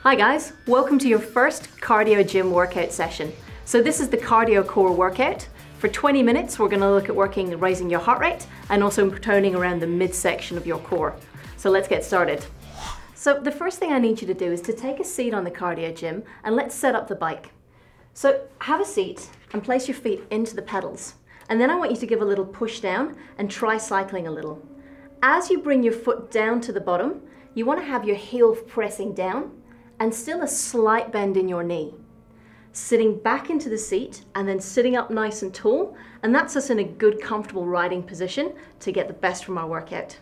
Hi guys, welcome to your first cardio gym workout session. So this is the cardio core workout. For 20 minutes, we're going to look at raising your heart rate and also toning around the midsection of your core. So let's get started. So the first thing I need you to do is to take a seat on the cardio gym and let's set up the bike. So have a seat and place your feet into the pedals. And then I want you to give a little push down and try cycling a little. As you bring your foot down to the bottom, you want to have your heel pressing down and still a slight bend in your knee. Sitting back into the seat and then sitting up nice and tall, and that's us in a good comfortable riding position to get the best from our workout.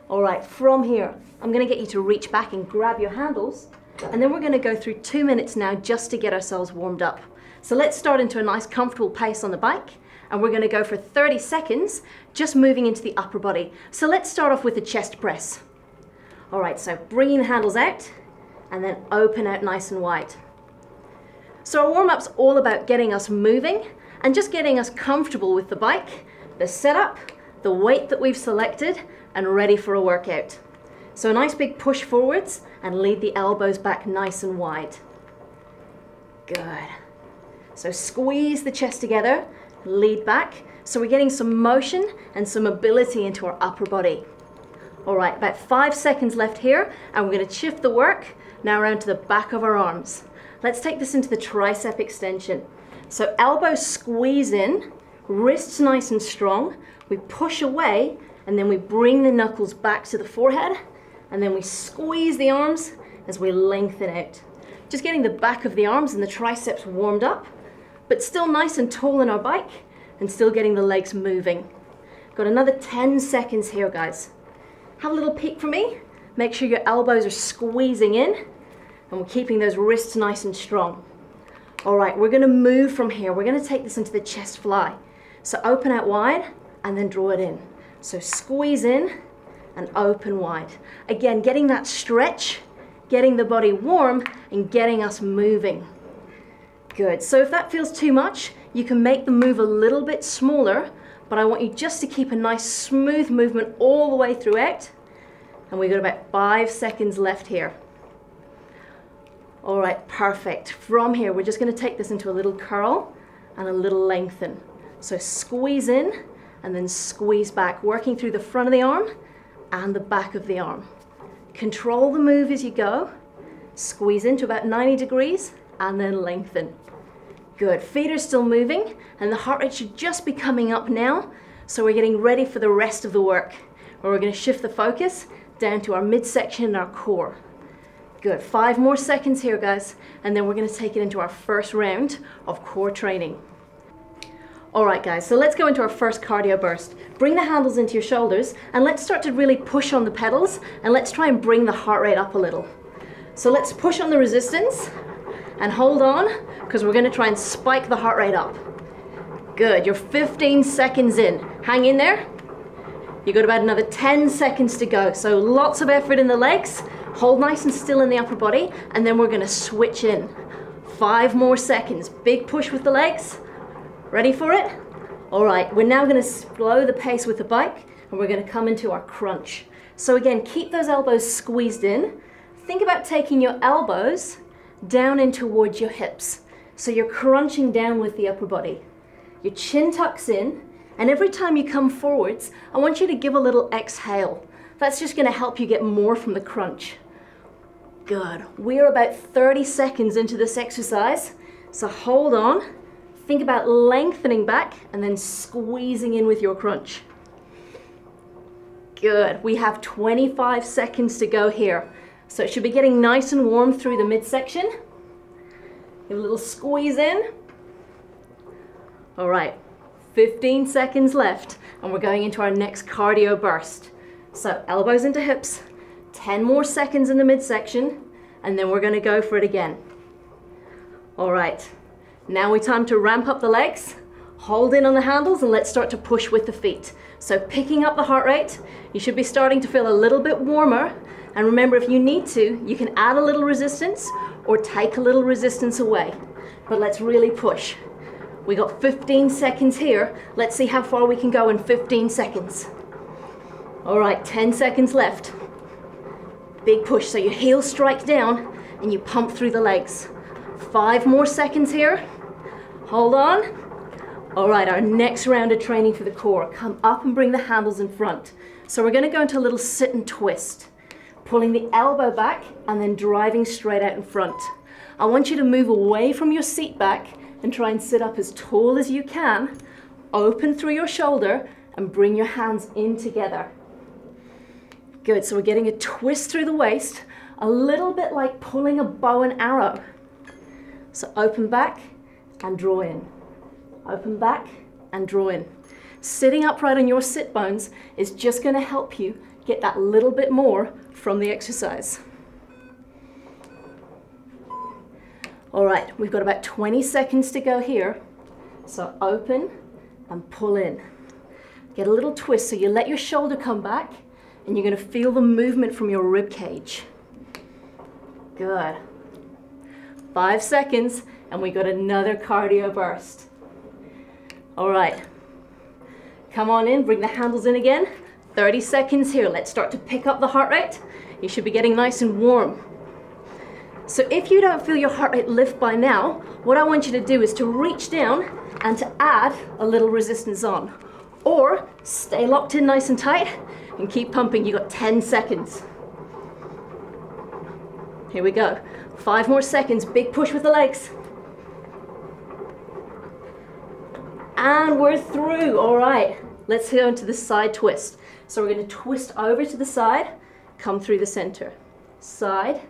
All right, from here, I'm gonna get you to reach back and grab your handles, and then we're gonna go through 2 minutes now just to get ourselves warmed up. So let's start into a nice comfortable pace on the bike, and we're gonna go for 30 seconds, just moving into the upper body. So let's start off with the chest press. All right, so bringing the handles out, and then open out nice and wide. So our warm-up's all about getting us moving and just getting us comfortable with the bike, the setup, the weight that we've selected, and ready for a workout. So a nice big push forwards and lead the elbows back nice and wide. Good. So squeeze the chest together, lead back. So we're getting some motion and some mobility into our upper body. All right, about 5 seconds left here, and we're gonna shift the work now around to the back of our arms. Let's take this into the tricep extension. So elbows squeeze in, wrists nice and strong. We push away, and then we bring the knuckles back to the forehead, and then we squeeze the arms as we lengthen out. Just getting the back of the arms and the triceps warmed up, but still nice and tall in our bike, and still getting the legs moving. Got another 10 seconds here, guys. Have a little peek for me. Make sure your elbows are squeezing in and we're keeping those wrists nice and strong. All right, we're gonna move from here. We're gonna take this into the chest fly. So open out wide and then draw it in. So squeeze in and open wide. Again, getting that stretch, getting the body warm and getting us moving. Good, so if that feels too much, you can make the move a little bit smaller, but I want you just to keep a nice smooth movement all the way throughout. And we've got about 5 seconds left here. All right, perfect. From here, we're just gonna take this into a little curl and a little lengthen. So squeeze in and then squeeze back, working through the front of the arm and the back of the arm. Control the move as you go. Squeeze into about 90 degrees and then lengthen. Good, feet are still moving and the heart rate should just be coming up now. So we're getting ready for the rest of the work, where we're gonna shift the focus down to our midsection and our core. Good, 5 more seconds here, guys, and then we're gonna take it into our first round of core training. All right, guys, so let's go into our first cardio burst. Bring the handles into your shoulders, and let's start to really push on the pedals, and let's try and bring the heart rate up a little. So let's push on the resistance, and hold on, because we're gonna try and spike the heart rate up. Good, you're 15 seconds in. Hang in there. You've got about another 10 seconds to go. So lots of effort in the legs. Hold nice and still in the upper body, and then we're gonna switch in. 5 more seconds. Big push with the legs. Ready for it? All right, we're now gonna slow the pace with the bike, and we're gonna come into our crunch. So again, keep those elbows squeezed in. Think about taking your elbows down in towards your hips. So you're crunching down with the upper body. Your chin tucks in, and every time you come forwards, I want you to give a little exhale. That's just gonna help you get more from the crunch. Good. We're about 30 seconds into this exercise, so hold on. Think about lengthening back and then squeezing in with your crunch. Good. We have 25 seconds to go here. So it should be getting nice and warm through the midsection. Give a little squeeze in. All right, 15 seconds left, and we're going into our next cardio burst. So elbows into hips, 10 more seconds in the midsection, and then we're gonna go for it again. All right, now we time to ramp up the legs, hold in on the handles, and let's start to push with the feet. So picking up the heart rate, you should be starting to feel a little bit warmer. And remember, if you need to, you can add a little resistance or take a little resistance away. But let's really push. We got 15 seconds here. Let's see how far we can go in 15 seconds. All right, 10 seconds left. Big push, so your heels strike down and you pump through the legs. 5 more seconds here. Hold on. All right, our next round of training for the core. Come up and bring the handles in front. So we're gonna go into a little sit and twist, pulling the elbow back and then driving straight out in front. I want you to move away from your seat back and try and sit up as tall as you can. Open through your shoulder and bring your hands in together. Good, so we're getting a twist through the waist, a little bit like pulling a bow and arrow. So open back and draw in. Open back and draw in. Sitting upright on your sit bones is just going to help you get that little bit more from the exercise. All right, we've got about 20 seconds to go here. So open and pull in. Get a little twist, so you let your shoulder come back and you're going to feel the movement from your rib cage. Good. 5 seconds and we got another cardio burst. All right, come on in, bring the handles in again. 30 seconds here. Let's start to pick up the heart rate. You should be getting nice and warm. So if you don't feel your heart rate lift by now, what I want you to do is to reach down and to add a little resistance on. Or stay locked in nice and tight and keep pumping. You got 10 seconds. Here we go. 5 more seconds. Big push with the legs. And we're through. All right, let's go into the side twist. So we're going to twist over to the side, come through the center. Side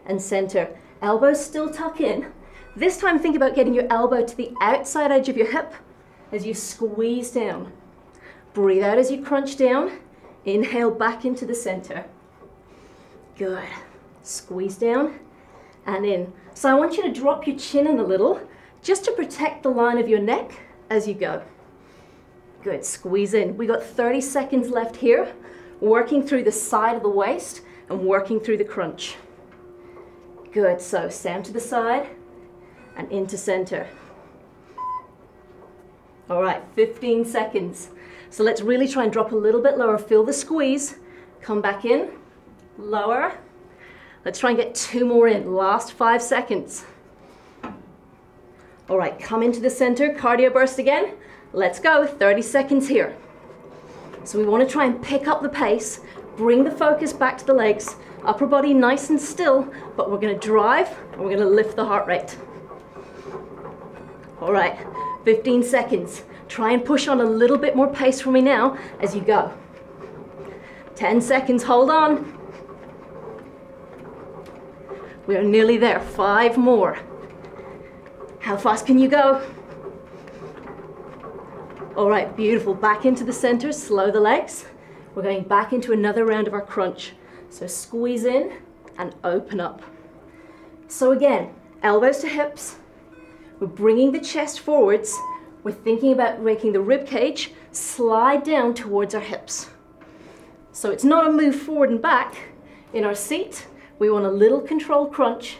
and center. Elbows still tuck in. This time think about getting your elbow to the outside edge of your hip as you squeeze down. Breathe out as you crunch down. Inhale back into the center. Good. Squeeze down and in. So I want you to drop your chin in a little just to protect the line of your neck as you go. Good. Squeeze in. We got 30 seconds left here, working through the side of the waist and working through the crunch. Good. So stand to the side and into center. All right, 15 seconds. So let's really try and drop a little bit lower. Feel the squeeze. Come back in. Lower. Let's try and get 2 more in. Last 5 seconds. All right, come into the center. Cardio burst again. Let's go. 30 seconds here. So we want to try and pick up the pace. Bring the focus back to the legs. Upper body nice and still, but we're going to drive and we're going to lift the heart rate. All right, 15 seconds. Try and push on a little bit more pace for me now as you go. 10 seconds, hold on. We are nearly there, 5 more. How fast can you go? All right, beautiful. Back into the center, slow the legs. We're going back into another round of our crunch. So squeeze in and open up. So again, elbows to hips. We're bringing the chest forwards. We're thinking about making the rib cage slide down towards our hips. So it's not a move forward and back. In our seat, we want a little controlled crunch.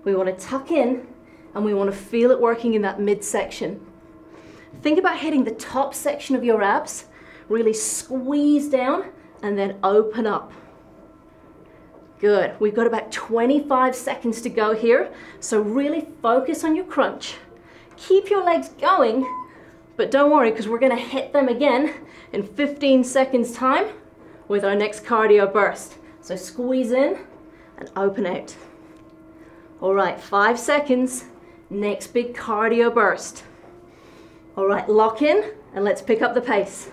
We want to tuck in and we want to feel it working in that midsection. Think about hitting the top section of your abs. Really squeeze down and then open up. Good. We've got about 25 seconds to go here. So really focus on your crunch. Keep your legs going, but don't worry because we're going to hit them again in 15 seconds time with our next cardio burst. So squeeze in and open out. All right, 5 seconds. Next big cardio burst. All right, lock in and let's pick up the pace.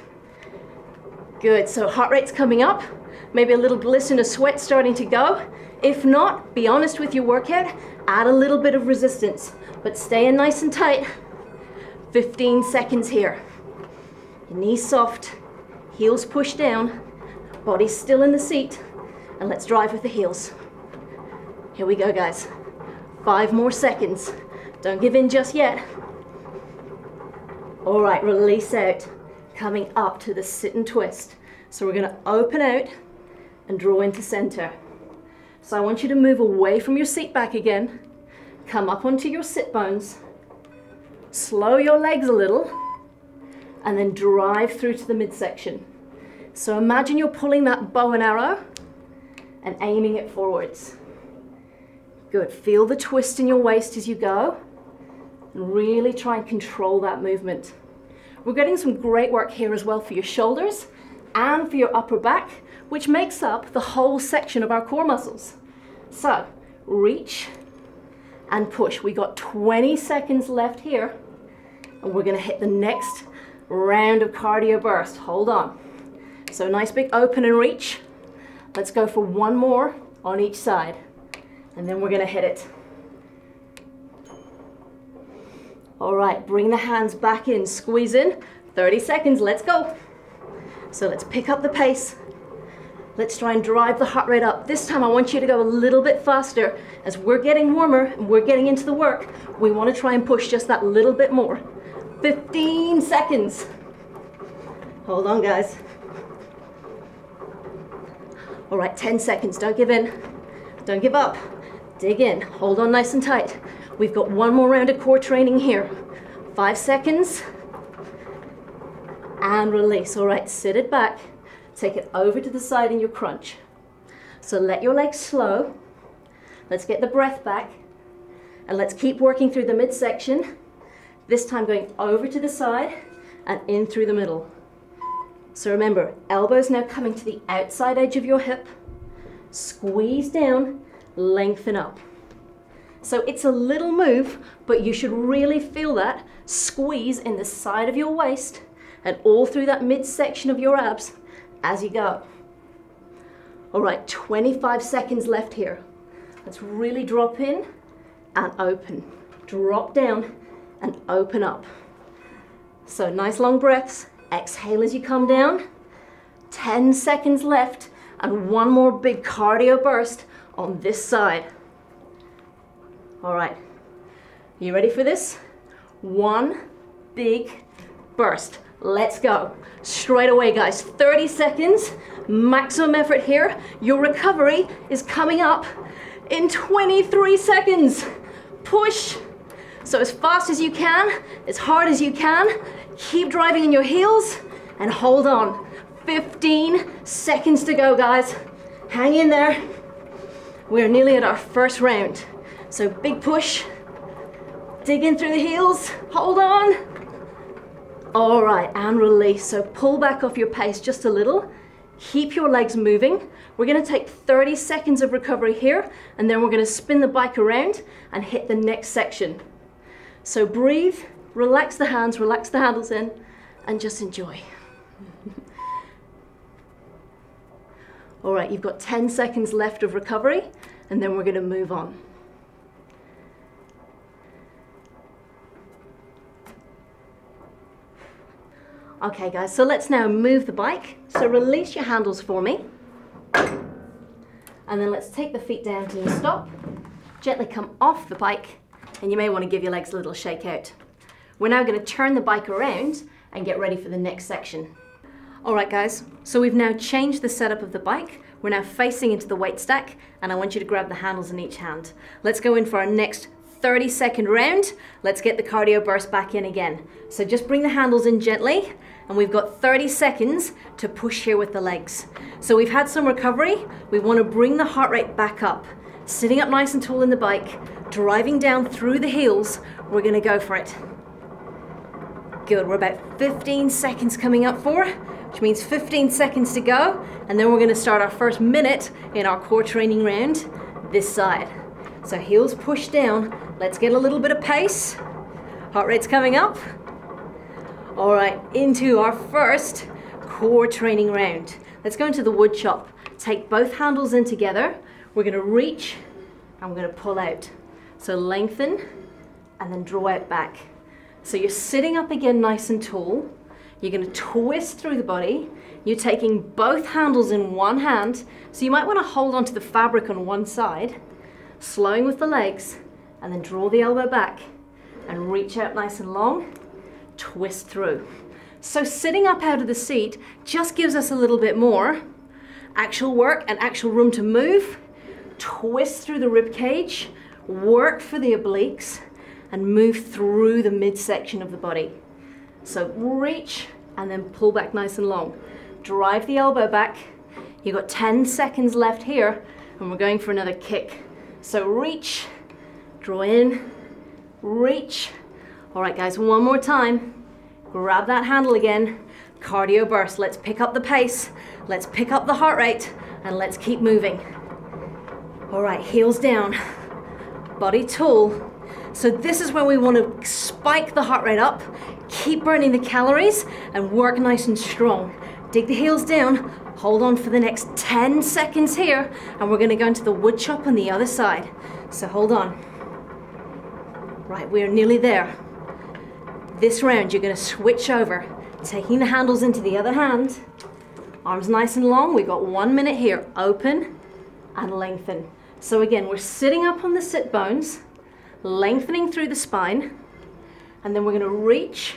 Good, so heart rate's coming up. Maybe a little glisten of sweat starting to go. If not, be honest with your workout. Add a little bit of resistance, but stay in nice and tight. 15 seconds here. Knees soft, heels push down, body still in the seat, and let's drive with the heels. Here we go, guys. 5 more seconds. Don't give in just yet. All right, release out. Coming up to the sit and twist. So we're gonna open out and draw into center. So I want you to move away from your seat back again. Come up onto your sit bones. Slow your legs a little and then drive through to the midsection. So imagine you're pulling that bow and arrow and aiming it forwards. Good, feel the twist in your waist as you go. And really try and control that movement. We're getting some great work here as well for your shoulders and for your upper back, which makes up the whole section of our core muscles. So, reach and push. We got 20 seconds left here, and we're gonna hit the next round of cardio burst. Hold on. So nice big open and reach. Let's go for one more on each side, and then we're gonna hit it. All right, bring the hands back in, squeeze in, 30 seconds, let's go. So let's pick up the pace. Let's try and drive the heart rate up. This time I want you to go a little bit faster. As we're getting warmer and we're getting into the work, we want to try and push just that little bit more. 15 seconds. Hold on, guys. All right, 10 seconds, don't give in. Don't give up. Dig in, hold on nice and tight. We've got one more round of core training here. 5 seconds. And release. All right, sit it back. Take it over to the side in your crunch. So let your legs slow. Let's get the breath back. And let's keep working through the midsection. This time going over to the side and in through the middle. So remember, elbows now coming to the outside edge of your hip. Squeeze down, lengthen up. So it's a little move, but you should really feel that squeeze in the side of your waist and all through that midsection of your abs as you go. All right, 25 seconds left here. Let's really drop in and open. Drop down and open up. So nice long breaths. Exhale as you come down. 10 seconds left and one more big cardio burst on this side. All right, you ready for this? One big burst. Let's go. Straight away, guys. 30 seconds, maximum effort here. Your recovery is coming up in 23 seconds. Push. So as fast as you can, as hard as you can, keep driving in your heels and hold on. 15 seconds to go, guys. Hang in there. We're nearly at our first round. So big push. Dig in through the heels. Hold on. All right, and release. So pull back off your pace just a little. Keep your legs moving. We're gonna take 30 seconds of recovery here, and then we're gonna spin the bike around and hit the next section. So breathe, relax the hands, relax the handles in, and just enjoy. All right, you've got 10 seconds left of recovery, and then we're gonna move on. Okay guys, so let's now move the bike. So release your handles for me. And then let's take the feet down to a stop. Gently come off the bike, and you may want to give your legs a little shake out. We're now going to turn the bike around and get ready for the next section. All right guys, so we've now changed the setup of the bike. We're now facing into the weight stack, and I want you to grab the handles in each hand. Let's go in for our next 30-second round. Let's get the cardio burst back in again. So just bring the handles in gently, and we've got 30 seconds to push here with the legs. So we've had some recovery. We want to bring the heart rate back up. Sitting up nice and tall in the bike, driving down through the heels. We're going to go for it. Good, we're about 15 seconds coming up for, which means 15 seconds to go, and then we're going to start our first minute in our core training round this side. So heels push down. Let's get a little bit of pace. Heart rate's coming up. All right, into our first core training round. Let's go into the wood chop. Take both handles in together. We're gonna reach and we're gonna pull out. So lengthen and then draw out back. So you're sitting up again nice and tall. You're gonna twist through the body. You're taking both handles in one hand. So you might wanna hold onto the fabric on one side, slowing with the legs, and then draw the elbow back and reach out nice and long, twist through. So sitting up out of the seat just gives us a little bit more actual work and actual room to move. Twist through the rib cage, work for the obliques, and move through the midsection of the body. So reach and then pull back nice and long. drive the elbow back. You've got 10 seconds left here, and we're going for another kick. So reach, draw in, reach. All right, guys, one more time. Grab that handle again. Cardio burst. Let's pick up the pace. Let's pick up the heart rate, and let's keep moving. All right, heels down, body tall. So this is where we want to spike the heart rate up, keep burning the calories, and work nice and strong. Dig the heels down, hold on for the next 10 seconds here, and we're going to go into the wood chop on the other side. So hold on. Right, we are nearly there. This round, you're going to switch over, taking the handles into the other hand. Arms nice and long. We've got 1 minute here. Open and lengthen. So again, we're sitting up on the sit bones, lengthening through the spine, and then we're going to reach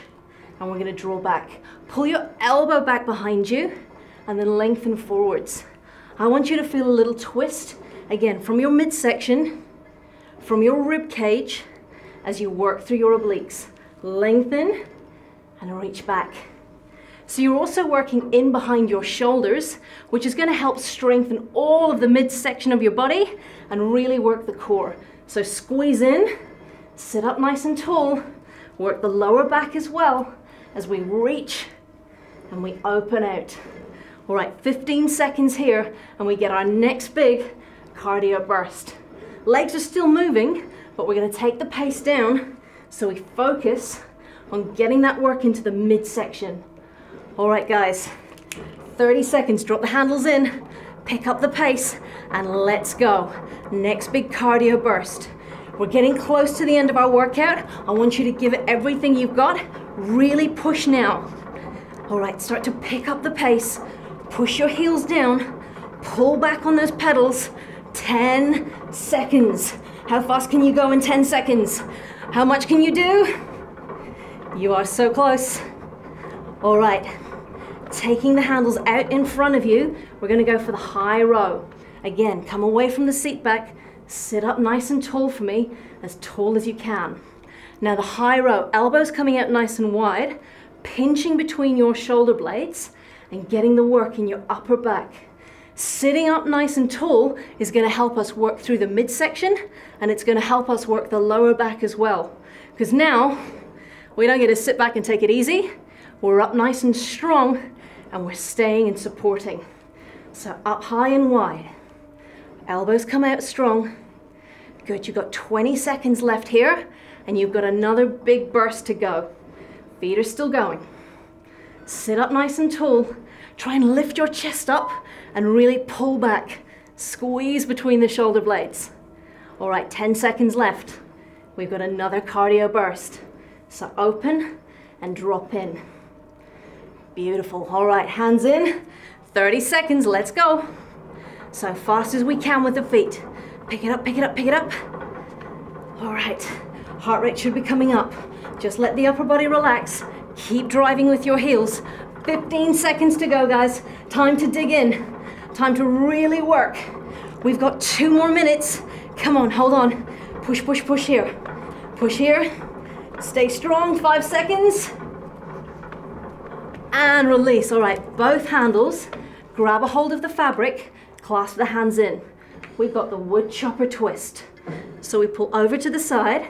and we're going to draw back. Pull your elbow back behind you and then lengthen forwards. I want you to feel a little twist, again, from your midsection, from your rib cage, as you work through your obliques. Lengthen and reach back. So you're also working in behind your shoulders, which is going to help strengthen all of the midsection of your body and really work the core. So squeeze in, sit up nice and tall, work the lower back as well as we reach and we open out. All right, 15 seconds here and we get our next big cardio burst. Legs are still moving, but we're going to take the pace down so we focus on getting that work into the midsection. All right, guys, 30 seconds, drop the handles in, pick up the pace, and let's go. Next big cardio burst. We're getting close to the end of our workout. I want you to give it everything you've got. Really push now. All right, start to pick up the pace. Push your heels down, pull back on those pedals. 10 seconds. How fast can you go in 10 seconds? How much can you do? You are so close. All right, taking the handles out in front of you, we're gonna go for the high row. Again, come away from the seat back, sit up nice and tall for me, as tall as you can. Now the high row, elbows coming out nice and wide, pinching between your shoulder blades and getting the work in your upper back. Sitting up nice and tall is gonna help us work through the midsection, and it's gonna help us work the lower back as well. Because now, we don't get to sit back and take it easy. We're up nice and strong, and we're staying and supporting. So up high and wide. Elbows come out strong. Good, you've got 20 seconds left here, and you've got another big burst to go. Feet are still going. Sit up nice and tall. Try and lift your chest up and really pull back. Squeeze between the shoulder blades. All right, 10 seconds left. We've got another cardio burst. So open and drop in. Beautiful. All right, hands in. 30 seconds, let's go. So fast as we can with the feet. Pick it up, pick it up, pick it up. All right, heart rate should be coming up. Just let the upper body relax. Keep driving with your heels. 15 seconds to go, guys. Time to dig in. Time to really work. We've got 2 more minutes. Come on, hold on. Push, push, push here. Push here. Stay strong, 5 seconds. And release. All right, both handles. Grab a hold of the fabric. Clasp the hands in. We've got the wood chopper twist. So we pull over to the side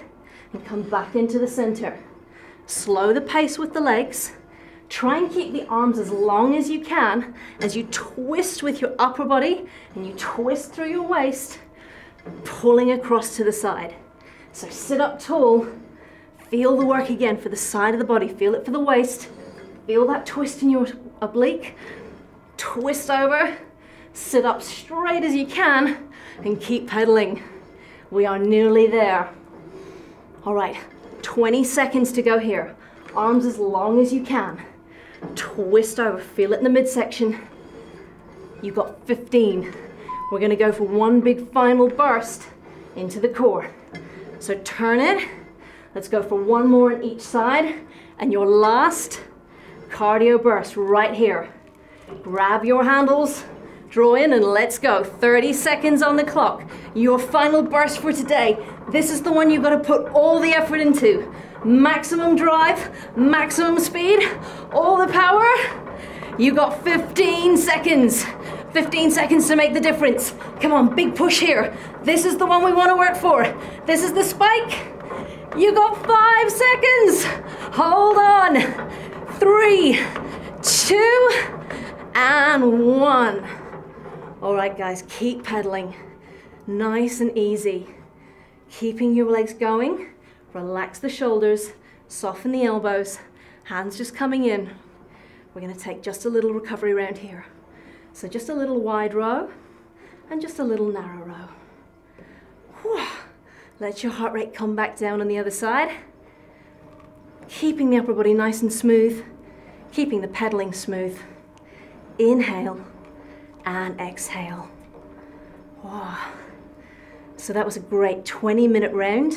and come back into the center. Slow the pace with the legs. Try and keep the arms as long as you can as you twist with your upper body and you twist through your waist, pulling across to the side. So sit up tall. Feel the work again for the side of the body. Feel it for the waist. Feel that twist in your oblique. Twist over. Sit up straight as you can and keep pedaling. We are nearly there. All right, 20 seconds to go here. Arms as long as you can. Twist over, feel it in the midsection. You've got 15. We're gonna go for one big final burst into the core. So turn it. Let's go for one more on each side. And your last cardio burst right here. Grab your handles, draw in, and let's go. 30 seconds on the clock. Your final burst for today. This is the one you've got to put all the effort into. Maximum drive, maximum speed, all the power. You got 15 seconds. 15 seconds to make the difference. Come on, big push here. This is the one we want to work for. This is the spike. You got 5 seconds. Hold on. 3, 2, and 1. All right, guys, keep pedaling. Nice and easy. Keeping your legs going. Relax the shoulders, soften the elbows, hands just coming in. We're going to take just a little recovery round here. So just a little wide row and just a little narrow row. Whew. Let your heart rate come back down on the other side. Keeping the upper body nice and smooth, keeping the pedaling smooth. Inhale and exhale. Wow. So that was a great 20-minute round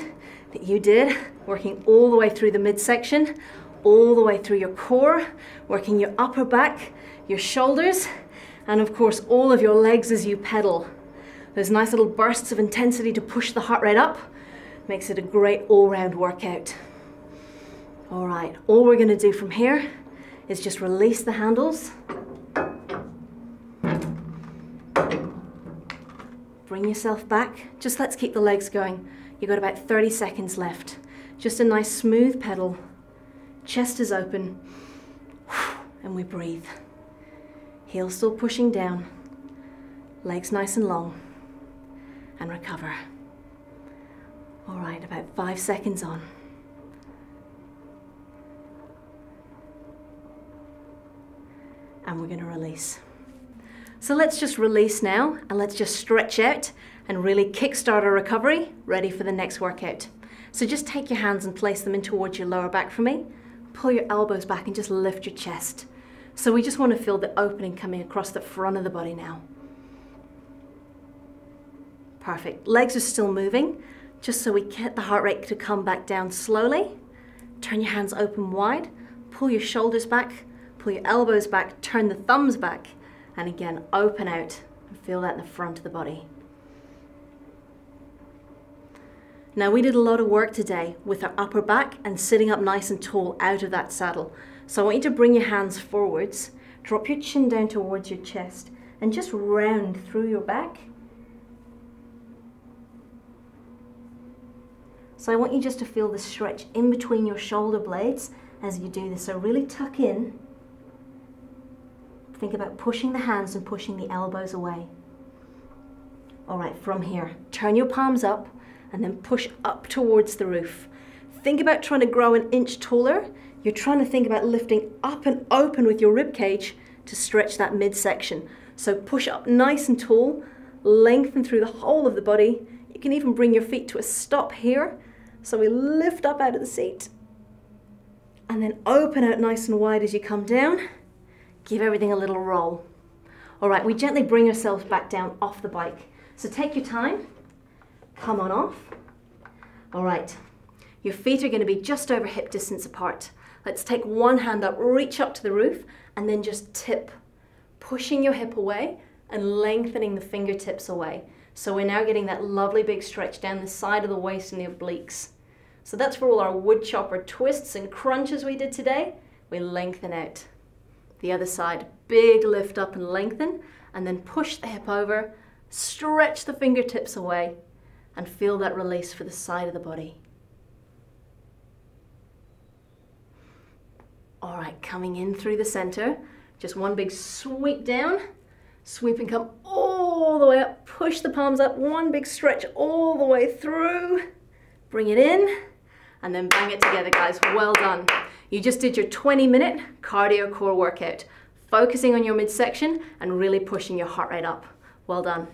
that you did, working all the way through the midsection, all the way through your core, working your upper back, your shoulders, and of course all of your legs as you pedal. Those nice little bursts of intensity to push the heart rate up makes it a great all-round workout. All right, all we're going to do from here is just release the handles. Bring yourself back. Just let's keep the legs going. You've got about 30 seconds left. Just a nice smooth pedal. Chest is open. And we breathe. Heels still pushing down. Legs nice and long. And recover. All right, about 5 seconds on. And we're going to release. So let's just release now, and let's just stretch out and really kickstart our recovery, ready for the next workout. So just take your hands and place them in towards your lower back for me. Pull your elbows back and just lift your chest. So we just want to feel the opening coming across the front of the body now. Perfect. Legs are still moving, just so we get the heart rate to come back down slowly. Turn your hands open wide, pull your shoulders back, pull your elbows back, turn the thumbs back, and again, open out and feel that in the front of the body. Now we did a lot of work today with our upper back and sitting up nice and tall out of that saddle. So I want you to bring your hands forwards, drop your chin down towards your chest, and just round through your back. So I want you just to feel the stretch in between your shoulder blades as you do this. So really tuck in. Think about pushing the hands and pushing the elbows away. All right, from here, turn your palms up and then push up towards the roof. Think about trying to grow an inch taller. You're trying to think about lifting up and open with your rib cage to stretch that midsection. So push up nice and tall, lengthen through the whole of the body. You can even bring your feet to a stop here. So we lift up out of the seat and then open out nice and wide as you come down. Give everything a little roll. All right, we gently bring ourselves back down off the bike. So take your time, come on off. All right, your feet are gonna be just over hip distance apart. Let's take one hand up, reach up to the roof, and then just tip, pushing your hip away and lengthening the fingertips away. So we're now getting that lovely big stretch down the side of the waist and the obliques. So that's for all our wood chopper twists and crunches we did today. We lengthen out. The other side, big lift up and lengthen, and then push the hip over, stretch the fingertips away, and feel that release for the side of the body. All right, coming in through the center, just one big sweep down, sweep and come all the way up, push the palms up, one big stretch all the way through, bring it in, and then bang it together, guys. Well done. You just did your 20-minute cardio core workout, focusing on your midsection and really pushing your heart rate up. Well done.